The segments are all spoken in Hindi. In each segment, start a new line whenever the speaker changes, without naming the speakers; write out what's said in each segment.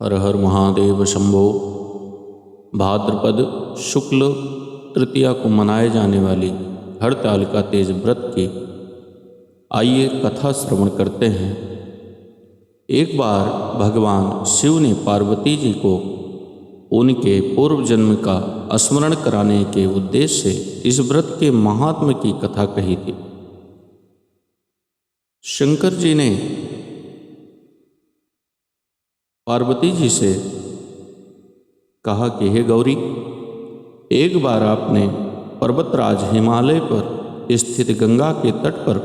हर हर महादेव शंभो। भाद्रपद शुक्ल तृतीया को मनाए जाने वाली हड़तालिका तेज व्रत की आइए कथा श्रवण करते हैं। एक बार भगवान शिव ने पार्वती जी को उनके पूर्व जन्म का स्मरण कराने के उद्देश्य से इस व्रत के महात्म्य की कथा कही थी। शंकर जी ने पार्वती जी से कहा कि हे गौरी, एक बार आपने पर्वतराज हिमालय पर स्थित गंगा के तट पर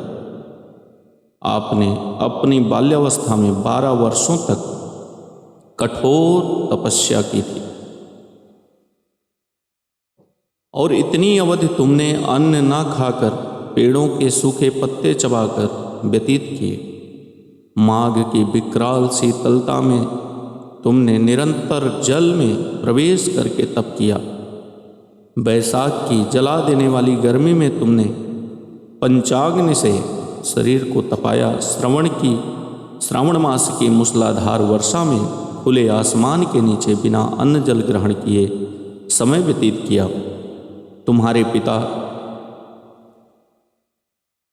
आपने अपनी बाल्यावस्था में 12 वर्षों तक कठोर तपस्या की थी और इतनी अवधि तुमने अन्न न खाकर पेड़ों के सूखे पत्ते चबाकर व्यतीत किए। माघ की विकराल शीतलता में तुमने निरंतर जल में प्रवेश करके तप किया। बैसाख की जला देने वाली गर्मी में तुमने पंचाग्नि से शरीर को तपाया। श्रावण मास की मूसलाधार वर्षा में खुले आसमान के नीचे बिना अन्न जल ग्रहण किए समय व्यतीत किया। तुम्हारे पिता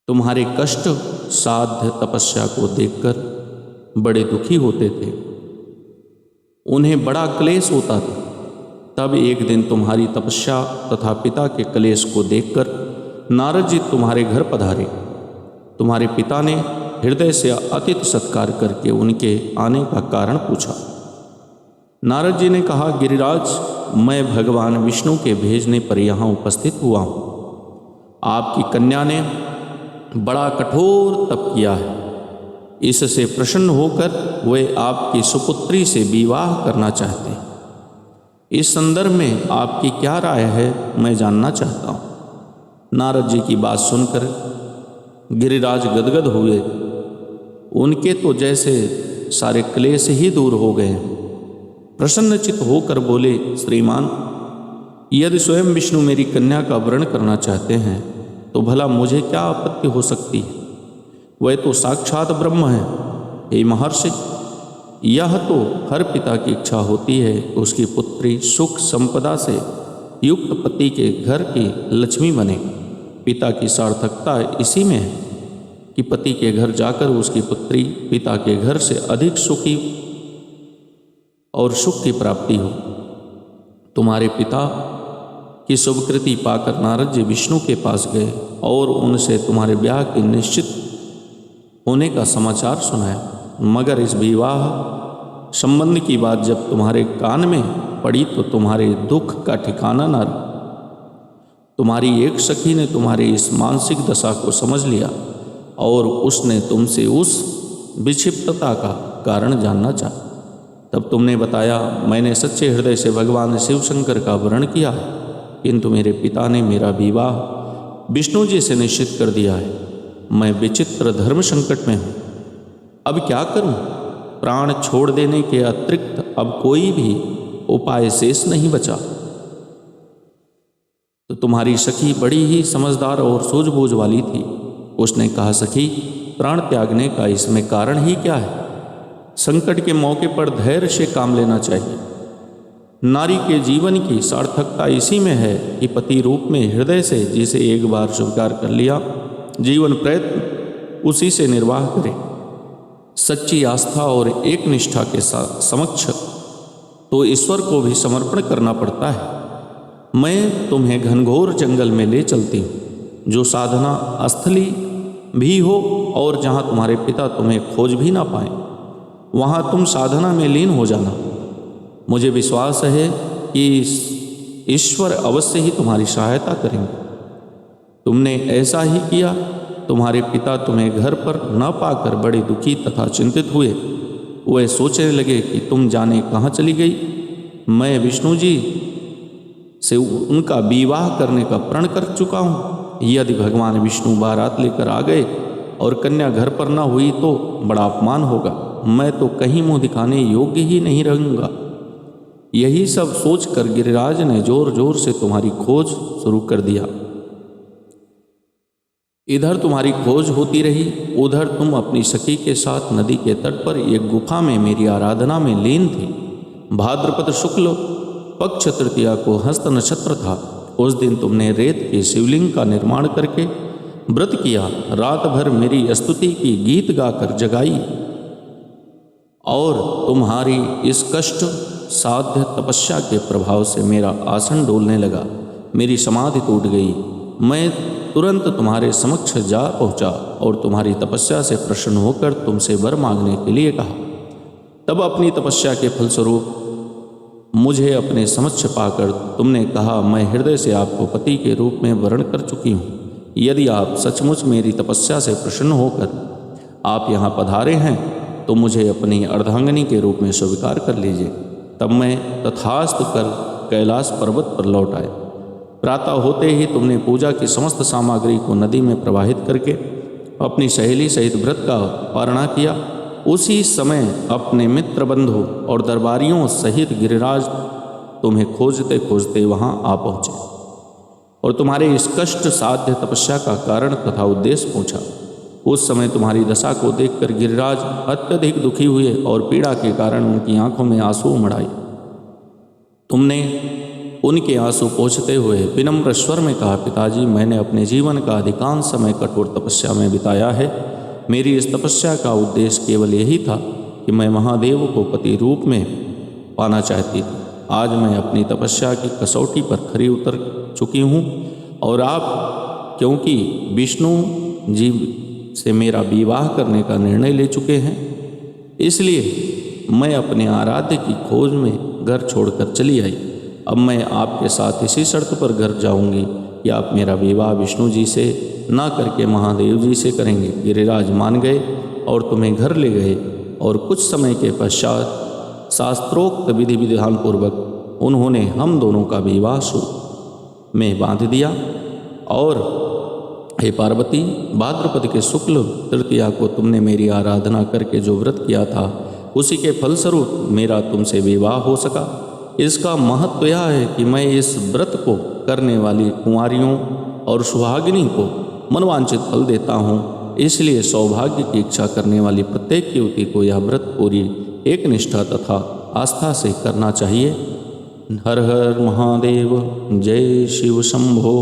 तुम्हारे कष्ट साध्य तपस्या को देखकर बड़े दुखी होते थे, उन्हें बड़ा क्लेश होता था। तब एक दिन तुम्हारी तपस्या तथा पिता के क्लेश को देखकर नारद जी तुम्हारे घर पधारे। तुम्हारे पिता ने हृदय से अतिथि सत्कार करके उनके आने का कारण पूछा। नारद जी ने कहा, गिरिराज, मैं भगवान विष्णु के भेजने पर यहाँ उपस्थित हुआ हूँ। आपकी कन्या ने बड़ा कठोर तप किया है। इससे प्रसन्न होकर वे आपकी सुपुत्री से विवाह करना चाहते हैं। इस संदर्भ में आपकी क्या राय है, मैं जानना चाहता हूँ। नारद जी की बात सुनकर गिरिराज गदगद हुए। उनके तो जैसे सारे क्लेश ही दूर हो गए। प्रसन्नचित होकर बोले, श्रीमान, यदि स्वयं विष्णु मेरी कन्या का वरण करना चाहते हैं तो भला मुझे क्या आपत्ति हो सकती है। वह तो साक्षात ब्रह्म है। हे महर्षि, यह तो हर पिता की इच्छा होती है कि उसकी पुत्री सुख संपदा से युक्त पति के घर की लक्ष्मी बने। पिता की सार्थकता इसी में है कि पति के घर जाकर उसकी पुत्री पिता के घर से अधिक सुखी और सुख की प्राप्ति हो। तुम्हारे पिता की शुभकृति पाकर नारद जी विष्णु के पास गए और उनसे तुम्हारे ब्याह की निश्चित होने का समाचार सुनाया। मगर इस विवाह संबंध की बात जब तुम्हारे कान में पड़ी तो तुम्हारे दुख का ठिकाना न रहा। तुम्हारी एक सखी ने तुम्हारी इस मानसिक दशा को समझ लिया और उसने तुमसे उस विक्षिप्तता का कारण जानना चाहा। तब तुमने बताया, मैंने सच्चे हृदय से भगवान शिव शंकर का वरण किया है, किंतु मेरे पिता ने मेरा विवाह विष्णु जी से निश्चित कर दिया है। मैं विचित्र धर्म संकट में हूँ। अब क्या करूँ? प्राण छोड़ देने के अतिरिक्त अब कोई भी उपाय शेष नहीं बचा। तो तुम्हारी सखी बड़ी ही समझदार और सूझबूझ वाली थी। उसने कहा, सखी, प्राण त्यागने का इसमें कारण ही क्या है? संकट के मौके पर धैर्य से काम लेना चाहिए। नारी के जीवन की सार्थकता इसी में है कि पति रूप में हृदय से जिसे एक बार स्वीकार कर लिया, जीवन प्रयत्न उसी से निर्वाह करे। सच्ची आस्था और एक निष्ठा के साथ समक्ष तो ईश्वर को भी समर्पण करना पड़ता है। मैं तुम्हें घनघोर जंगल में ले चलती हूँ, जो साधना स्थली भी हो और जहाँ तुम्हारे पिता तुम्हें खोज भी ना पाए, वहाँ तुम साधना में लीन हो जाना। मुझे विश्वास है कि ईश्वर अवश्य ही तुम्हारी सहायता करेंगे। तुमने ऐसा ही किया। तुम्हारे पिता तुम्हें घर पर न पाकर बड़े दुखी तथा चिंतित हुए। वे सोचने लगे कि तुम जाने कहाँ चली गई। मैं विष्णु जी से उनका विवाह करने का प्रण कर चुका हूँ। यदि भगवान विष्णु बारात लेकर आ गए और कन्या घर पर न हुई तो बड़ा अपमान होगा। मैं तो कहीं मुँह दिखाने योग्य ही नहीं रहूँगा। यही सब सोचकर गिरिराज ने जोर जोर से तुम्हारी खोज शुरू कर दिया। इधर तुम्हारी खोज होती रही, उधर तुम अपनी सखी के साथ नदी के तट पर एक गुफा में मेरी आराधना में लीन थी। भाद्रपद शुक्ल पक्ष तृतीया को हस्त नक्षत्र था। उस दिन तुमने रेत के शिवलिंग का निर्माण करके व्रत किया, रात भर मेरी स्तुति की गीत गाकर जगाई और तुम्हारी इस कष्ट साध्य तपस्या के प्रभाव से मेरा आसन डोलने लगा, मेरी समाधि टूट गई। मैं तुरंत तुम्हारे समक्ष जा पहुंचा और तुम्हारी तपस्या से प्रसन्न होकर तुमसे वर मांगने के लिए कहा। तब अपनी तपस्या के फलस्वरूप मुझे अपने समक्ष पाकर तुमने कहा, मैं हृदय से आपको पति के रूप में वर्ण कर चुकी हूँ। यदि आप सचमुच मेरी तपस्या से प्रसन्न होकर आप यहाँ पधारे हैं तो मुझे अपनी अर्धांगिनी के रूप में स्वीकार कर लीजिए। तब मैं तथास्तु कर कैलाश पर्वत पर लौट आया। प्रातः होते ही तुमने पूजा की समस्त सामग्री को नदी में प्रवाहित करके अपनी सहेली सहित व्रत का पारणा किया। उसी समय अपने मित्र बंधु और दरबारियों सहित गिरिराज तुम्हें खोजते खोजते वहाँ आ पहुँचे और तुम्हारे इस कष्ट साध्य तपस्या का कारण तथा उद्देश्य पूछा। उस समय तुम्हारी दशा को देखकर गिरिराज अत्यधिक दुखी हुए और पीड़ा के कारण उनकी आंखों में आंसू उमड़ आए। तुमने उनके आंसू पोंछते हुए विनम्र स्वर में कहा, पिताजी, मैंने अपने जीवन का अधिकांश समय कठोर तपस्या में बिताया है। मेरी इस तपस्या का उद्देश्य केवल यही था कि मैं महादेव को पति रूप में पाना चाहती थी। आज मैं अपनी तपस्या की कसौटी पर खरी उतर चुकी हूँ और आप क्योंकि विष्णु जी से मेरा विवाह करने का निर्णय ले चुके हैं, इसलिए मैं अपने आराध्य की खोज में घर छोड़कर चली आई। अब मैं आपके साथ इसी शर्त पर घर जाऊंगी कि आप मेरा विवाह विष्णु जी से ना करके महादेव जी से करेंगे। गिरिराज मान गए और तुम्हें घर ले गए और कुछ समय के पश्चात शास्त्रोक्त विधि विधान पूर्वक उन्होंने हम दोनों का विवाह सूत्र में बांध दिया। और हे पार्वती, भाद्रपद के शुक्ल तृतीया को तुमने मेरी आराधना करके जो व्रत किया था उसी के फलस्वरूप मेरा तुमसे विवाह हो सका। इसका महत्व यह है कि मैं इस व्रत को करने वाली कुंवारियों और सुहागिनी को मनवांचित फल देता हूँ। इसलिए सौभाग्य की इच्छा करने वाली प्रत्येक युवती को यह व्रत पूरी एक निष्ठा तथा आस्था से करना चाहिए। हर हर महादेव, जय शिव शंभो।